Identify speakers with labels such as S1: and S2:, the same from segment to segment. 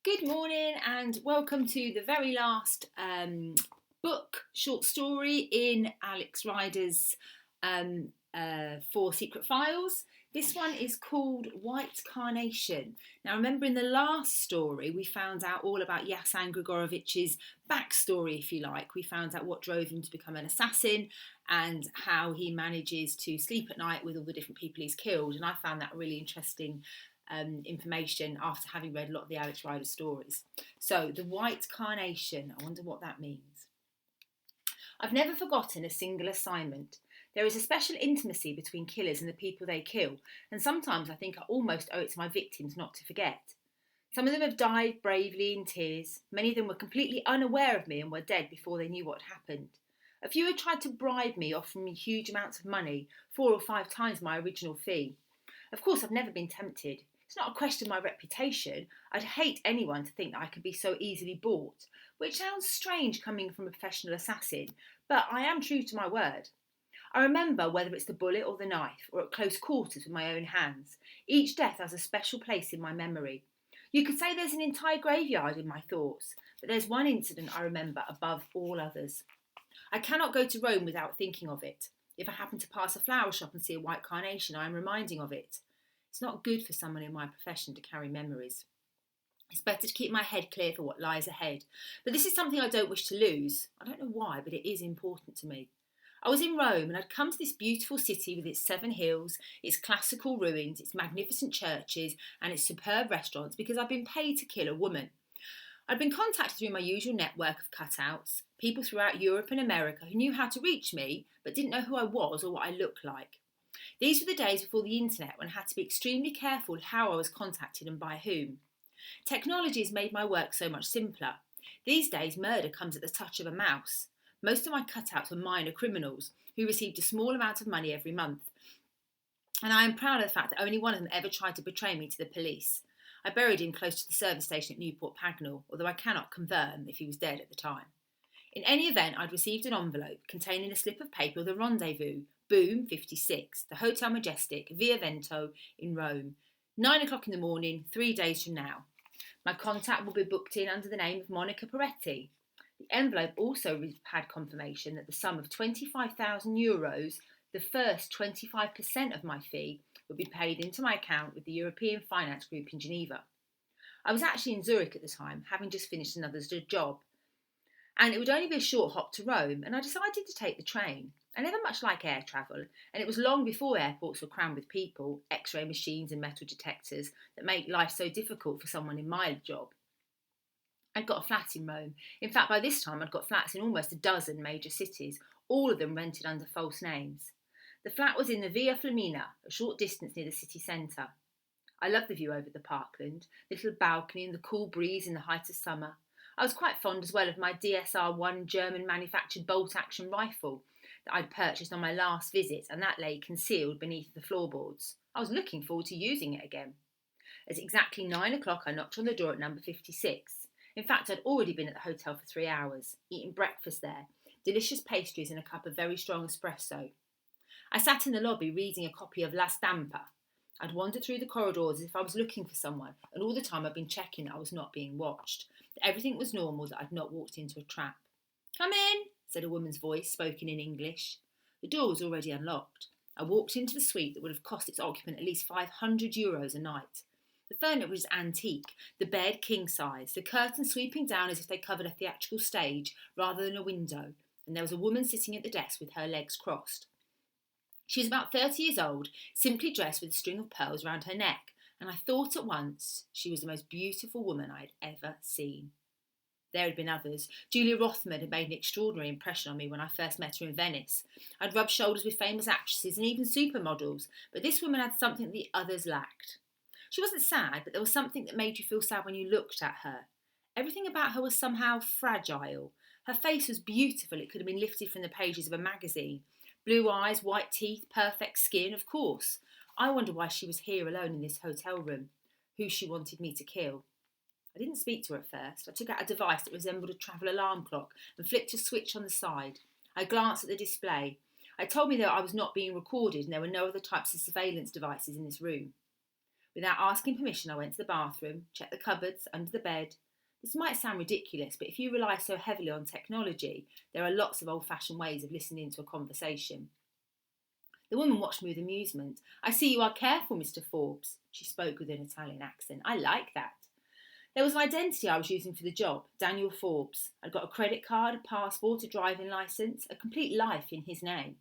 S1: Good morning and welcome to the very last short story in Alex Rider's Four Secret Files. This one is called White Carnation. Now remember, in the last story we found out all about Yassen Gregorivich's backstory, if you like. We found out what drove him to become an assassin and how he manages to sleep at night with all the different people he's killed, and I found that really interesting information after having read a lot of the Alex Rider stories. So, the White Carnation, I wonder what that means. I've never forgotten a single assignment. There is a special intimacy between killers and the people they kill, and sometimes I think I almost owe it to my victims not to forget. Some of them have died bravely in tears. Many of them were completely unaware of me and were dead before they knew what happened. A few had tried to bribe me, offering me huge amounts of money, 4 or 5 times my original fee. Of course, I've never been tempted. It's not a question of my reputation. I'd hate anyone to think that I could be so easily bought, which sounds strange coming from a professional assassin, but I am true to my word. I remember, whether it's the bullet or the knife, or at close quarters with my own hands, each death has a special place in my memory. You could say there's an entire graveyard in my thoughts, but there's one incident I remember above all others. I cannot go to Rome without thinking of it. If I happen to pass a flower shop and see a white carnation, I am reminding of it. It's not good for someone in my profession to carry memories. It's better to keep my head clear for what lies ahead. But this is something I don't wish to lose. I don't know why, but it is important to me. I was in Rome and I'd come to this beautiful city with its 7 hills, its classical ruins, its magnificent churches and its superb restaurants because I'd been paid to kill a woman. I'd been contacted through my usual network of cutouts, people throughout Europe and America who knew how to reach me but didn't know who I was or what I looked like. These were the days before the internet, when I had to be extremely careful how I was contacted and by whom. Technology has made my work so much simpler. These days, murder comes at the touch of a mouse. Most of my cutouts were minor criminals who received a small amount of money every month. And I am proud of the fact that only one of them ever tried to betray me to the police. I buried him close to the service station at Newport Pagnell, although I cannot confirm if he was dead at the time. In any event, I'd received an envelope containing a slip of paper with a rendezvous, Boom 56, the Hotel Majestic, Via Vento in Rome. 9 o'clock in the morning, 3 days from now. My contact will be booked in under the name of Monica Peretti. The envelope also had confirmation that the sum of €25,000, the first 25% of my fee, would be paid into my account with the European Finance Group in Geneva. I was actually in Zurich at the time, having just finished another job. And it would only be a short hop to Rome, and I decided to take the train. I never much like air travel, and it was long before airports were crammed with people, X-ray machines and metal detectors that make life so difficult for someone in my job. I'd got a flat in Rome. In fact, by this time I'd got flats in almost a dozen major cities, all of them rented under false names. The flat was in the Via Flaminia, a short distance near the city centre. I loved the view over the parkland, the little balcony and the cool breeze in the height of summer. I was quite fond as well of my DSR-1 German-manufactured bolt-action rifle that I'd purchased on my last visit, and that lay concealed beneath the floorboards. I was looking forward to using it again. At exactly 9 o'clock, I knocked on the door at number 56. In fact, I'd already been at the hotel for 3 hours, eating breakfast there, delicious pastries and a cup of very strong espresso. I sat in the lobby reading a copy of La Stampa. I'd wandered through the corridors as if I was looking for someone, and all the time I'd been checking that I was not being watched, that everything was normal, that I'd not walked into a trap. "Come in," said a woman's voice, spoken in English. The door was already unlocked. I walked into the suite that would have cost its occupant at least €500 a night. The furniture was antique, the bed king-size, the curtains sweeping down as if they covered a theatrical stage rather than a window, and there was a woman sitting at the desk with her legs crossed. She was about 30 years old, simply dressed with a string of pearls round her neck, and I thought at once she was the most beautiful woman I had ever seen. There had been others. Julia Rothman had made an extraordinary impression on me when I first met her in Venice. I'd rubbed shoulders with famous actresses and even supermodels, but this woman had something that the others lacked. She wasn't sad, but there was something that made you feel sad when you looked at her. Everything about her was somehow fragile. Her face was beautiful. It could have been lifted from the pages of a magazine. Blue eyes, white teeth, perfect skin, of course. I wonder why she was here alone in this hotel room, who she wanted me to kill. I didn't speak to her at first. I took out a device that resembled a travel alarm clock and flicked a switch on the side. I glanced at the display. It told me that I was not being recorded and there were no other types of surveillance devices in this room. Without asking permission, I went to the bathroom, checked the cupboards, under the bed. This might sound ridiculous, but if you rely so heavily on technology, there are lots of old-fashioned ways of listening to a conversation. The woman watched me with amusement. "I see you are careful, Mr. Forbes." She spoke with an Italian accent. "I like that." There was an identity I was using for the job, Daniel Forbes. I'd got a credit card, a passport, a driving licence, a complete life in his name.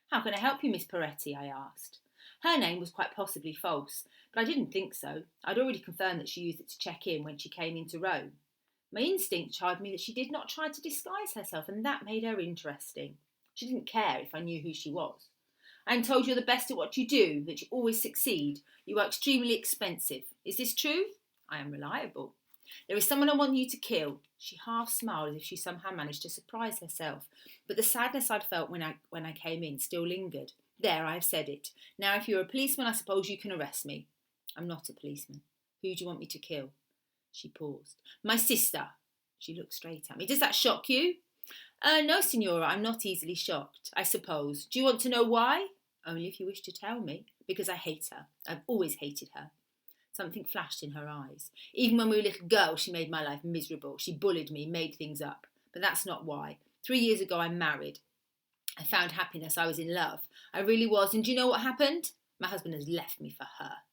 S1: "How can I help you, Miss Peretti?" I asked. Her name was quite possibly false, but I didn't think so. I'd already confirmed that she used it to check in when she came into Rome. My instinct told me that she did not try to disguise herself, and that made her interesting. She didn't care if I knew who she was. "I am told you're the best at what you do, that you always succeed. You are extremely expensive. Is this true?" "I am reliable." "There is someone I want you to kill." She half smiled as if she somehow managed to surprise herself, but the sadness I'd felt when I came in still lingered. "There, I have said it. Now, if you're a policeman, I suppose you can arrest me." "I'm not a policeman." "Who do you want me to kill?" She paused. "My sister." She looked straight at me. "Does that shock you?" No, Signora, I'm not easily shocked, I suppose. Do you want to know why?" "Only if you wish to tell me." "Because I hate her. I've always hated her." Something flashed in her eyes. "Even when we were little girls, she made my life miserable. She bullied me, made things up. But that's not why. 3 years ago, I married. I found happiness. I was in love. I really was. And do you know what happened? My husband has left me for her.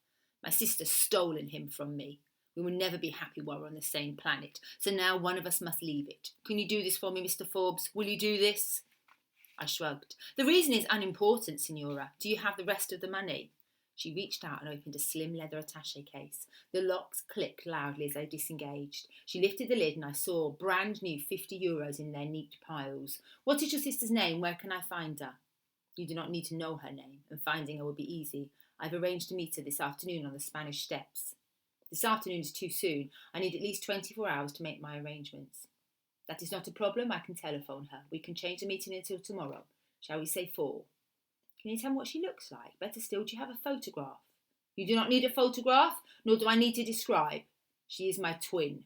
S1: My sister's stolen him from me. We will never be happy while we're on the same planet. So now one of us must leave it. Can you do this for me, Mr. Forbes? Will you do this?" I shrugged. "The reason is unimportant, Signora. Do you have the rest of the money?" She reached out and opened a slim leather attaché case. The locks clicked loudly as they disengaged. She lifted the lid and I saw brand new €50 in their neat piles. "What is your sister's name? Where can I find her?" "You do not need to know her name, and finding her will be easy. I've arranged to meet her this afternoon on the Spanish Steps." "This afternoon is too soon. I need at least 24 hours to make my arrangements." "That is not a problem. I can telephone her. We can change the meeting until tomorrow. Shall we say 4? "Can you tell me what she looks like? Better still, do you have a photograph?" "You do not need a photograph, nor do I need to describe. She is my twin."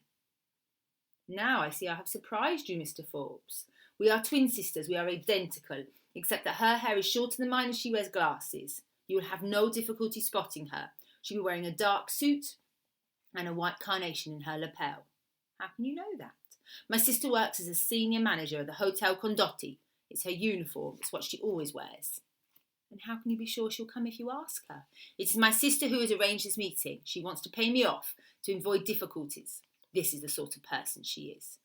S1: "Now I see I have surprised you, Mr. Forbes. We are twin sisters. We are identical, except that her hair is shorter than mine and she wears glasses. You will have no difficulty spotting her. She'll be wearing a dark suit and a white carnation in her lapel." "How can you know that?" "My sister works as a senior manager at the Hotel Condotti. It's her uniform. It's what she always wears." "And how can you be sure she'll come if you ask her?" "It is my sister who has arranged this meeting. She wants to pay me off to avoid difficulties. This is the sort of person she is.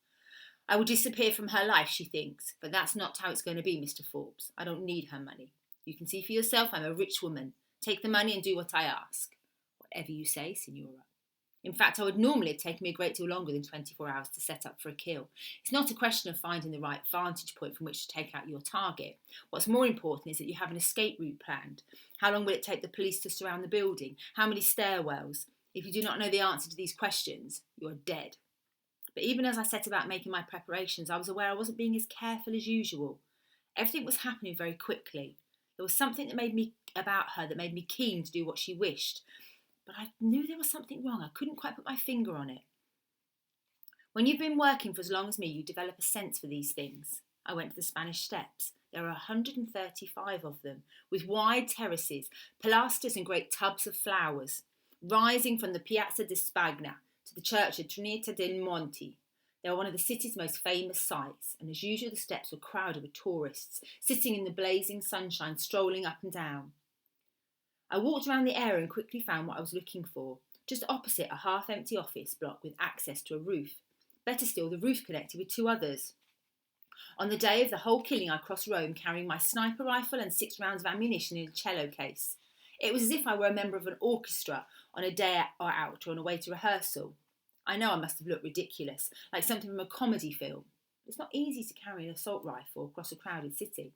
S1: I will disappear from her life, she thinks, but that's not how it's going to be, Mr. Forbes. I don't need her money. You can see for yourself I'm a rich woman. Take the money and do what I ask." "Whatever you say, Signora." In fact, I would normally have taken me a great deal longer than 24 hours to set up for a kill. It's not a question of finding the right vantage point from which to take out your target. What's more important is that you have an escape route planned. How long will it take the police to surround the building? How many stairwells? If you do not know the answer to these questions, you're dead. But even as I set about making my preparations, I was aware I wasn't being as careful as usual. Everything was happening very quickly. There was something about her that made me keen to do what she wished. But I knew there was something wrong. I couldn't quite put my finger on it. When you've been working for as long as me, you develop a sense for these things. I went to the Spanish Steps. There are 135 of them, with wide terraces, pilasters and great tubs of flowers, rising from the Piazza di Spagna to the church of Trinita del Monte. They are one of the city's most famous sights, and as usual the steps were crowded with tourists, sitting in the blazing sunshine, strolling up and down. I walked around the area and quickly found what I was looking for, just opposite a half-empty office block with access to a roof. Better still, the roof connected with 2 others. On the day of the whole killing, I crossed Rome carrying my sniper rifle and 6 rounds of ammunition in a cello case. It was as if I were a member of an orchestra on a day out or on a way to rehearsal. I know I must have looked ridiculous, like something from a comedy film. It's not easy to carry an assault rifle across a crowded city.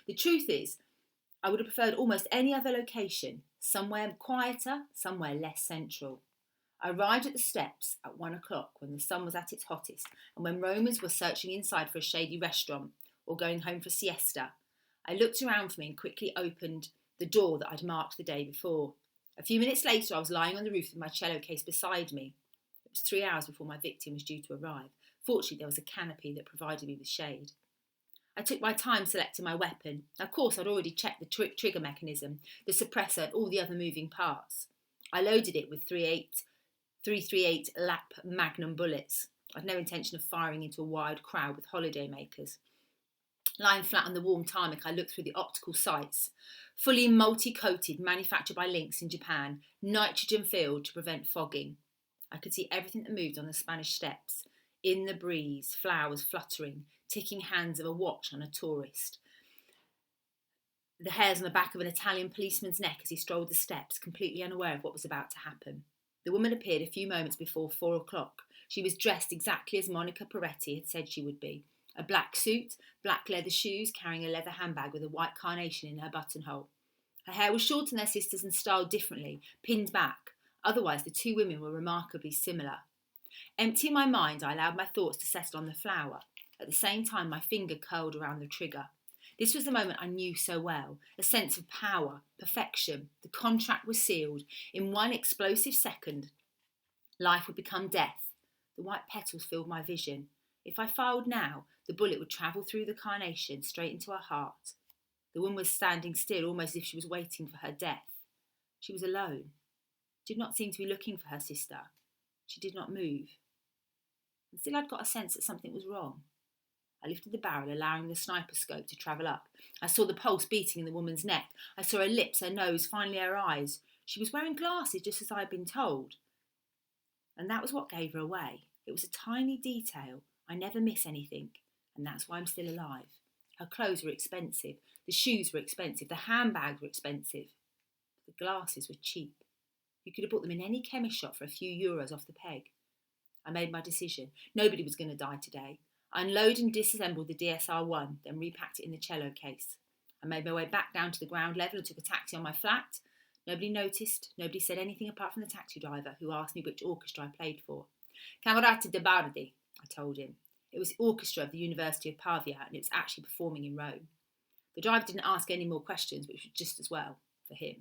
S1: The truth is, I would have preferred almost any other location, somewhere quieter, somewhere less central. I arrived at the steps at 1 o'clock when the sun was at its hottest and when Romans were searching inside for a shady restaurant or going home for siesta. I looked around for me and quickly opened the door that I'd marked the day before. A few minutes later, I was lying on the roof with my cello case beside me. It was 3 hours before my victim was due to arrive. Fortunately, there was a canopy that provided me with shade. I took my time selecting my weapon. Of course, I'd already checked the trigger mechanism, the suppressor and all the other moving parts. I loaded it with 338 lap magnum bullets. I'd no intention of firing into a wide crowd with holidaymakers. Lying flat on the warm tarmac, I looked through the optical sights. Fully multi-coated, manufactured by Lynx in Japan, nitrogen-filled to prevent fogging. I could see everything that moved on the Spanish steps. In the breeze, flowers fluttering, ticking hands of a watch on a tourist. The hairs on the back of an Italian policeman's neck as he strolled the steps, completely unaware of what was about to happen. The woman appeared a few moments before 4 o'clock. She was dressed exactly as Monica Peretti had said she would be. A black suit, black leather shoes, carrying a leather handbag with a white carnation in her buttonhole. Her hair was shorter than her sister's and styled differently, pinned back. Otherwise, the two women were remarkably similar. Emptying my mind, I allowed my thoughts to settle on the flower. At the same time, my finger curled around the trigger. This was the moment I knew so well, a sense of power, perfection. The contract was sealed. In one explosive second, life would become death. The white petals filled my vision. If I fired now, the bullet would travel through the carnation straight into her heart. The woman was standing still, almost as if she was waiting for her death. She was alone. Did not seem to be looking for her sister. She did not move. And still I'd got a sense that something was wrong. I lifted the barrel, allowing the sniper scope to travel up. I saw the pulse beating in the woman's neck. I saw her lips, her nose, finally her eyes. She was wearing glasses, just as I had been told. And that was what gave her away. It was a tiny detail. I never miss anything. And that's why I'm still alive. Her clothes were expensive. The shoes were expensive. The handbags were expensive. The glasses were cheap. You could have bought them in any chemist shop for a few euros off the peg. I made my decision. Nobody was going to die today. I unloaded and disassembled the DSR-1, then repacked it in the cello case. I made my way back down to the ground level and took a taxi on my flat. Nobody noticed. Nobody said anything apart from the taxi driver, who asked me which orchestra I played for. Camerata de Bardi, I told him. It was the orchestra of the University of Pavia, and it was actually performing in Rome. The driver didn't ask any more questions, which was just as well for him.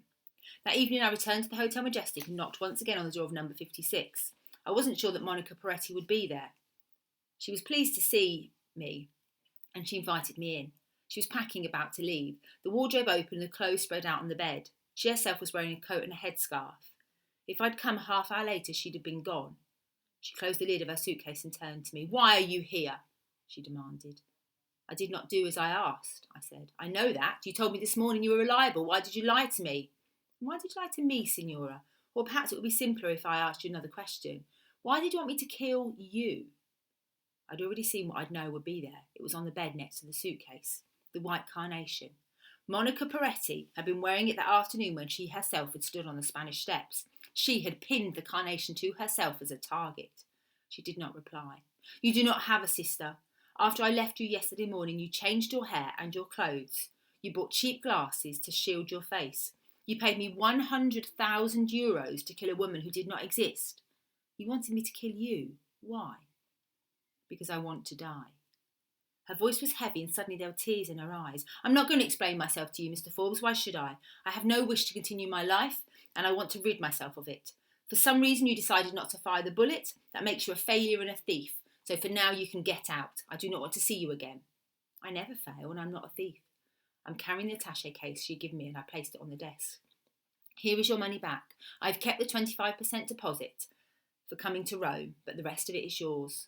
S1: That evening I returned to the Hotel Majestic and knocked once again on the door of number 56. I wasn't sure that Monica Peretti would be there. She was pleased to see me, and she invited me in. She was packing, about to leave. The wardrobe open and the clothes spread out on the bed. She herself was wearing a coat and a headscarf. If I'd come a half hour later, she'd have been gone. She closed the lid of her suitcase and turned to me. "Why are you here?" she demanded. "I did not do as I asked," I said. "I know that. You told me this morning you were reliable. Why did you lie to me?" "Why did you lie to me, Signora? Or perhaps it would be simpler if I asked you another question. Why did you want me to kill you?" I'd already seen what I'd know would be there. It was on the bed next to the suitcase. The white carnation. Monica Peretti had been wearing it that afternoon when she herself had stood on the Spanish steps. She had pinned the carnation to herself as a target. She did not reply. "You do not have a sister. After I left you yesterday morning, you changed your hair and your clothes. You bought cheap glasses to shield your face. You paid me 100,000 euros to kill a woman who did not exist. You wanted me to kill you. Why?" "Because I want to die." Her voice was heavy and suddenly there were tears in her eyes. "I'm not going to explain myself to you, Mr. Forbes. Why should I? I have no wish to continue my life and I want to rid myself of it. For some reason you decided not to fire the bullet. That makes you a failure and a thief. So for now you can get out. I do not want to see you again." "I never fail and I'm not a thief." I'm carrying the attaché case she had given me and I placed it on the desk. "Here is your money back. I've kept the 25% deposit for coming to Rome, but the rest of it is yours."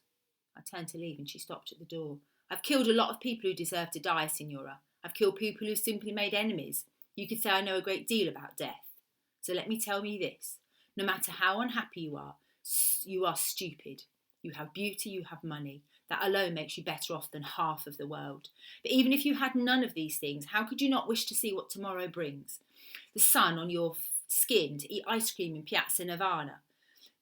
S1: I turned to leave and she stopped at the door. "I've killed a lot of people who deserve to die, Signora. I've killed people who simply made enemies. You could say I know a great deal about death. So let me tell you this. No matter how unhappy you are stupid. You have beauty, you have money. That alone makes you better off than half of the world. But even if you had none of these things, how could you not wish to see what tomorrow brings? The sun on your skin, to eat ice cream in Piazza Nirvana,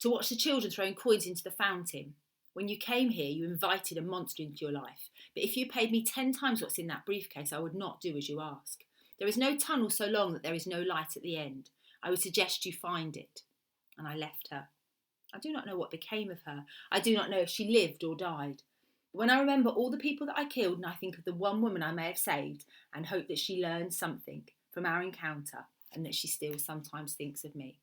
S1: to watch the children throwing coins into the fountain. When you came here, you invited a monster into your life. But if you paid me 10 times what's in that briefcase, I would not do as you ask. There is no tunnel so long that there is no light at the end. I would suggest you find it." And I left her. I do not know what became of her. I do not know if she lived or died. But when I remember all the people that I killed and I think of the one woman I may have saved and hope that she learned something from our encounter and that she still sometimes thinks of me.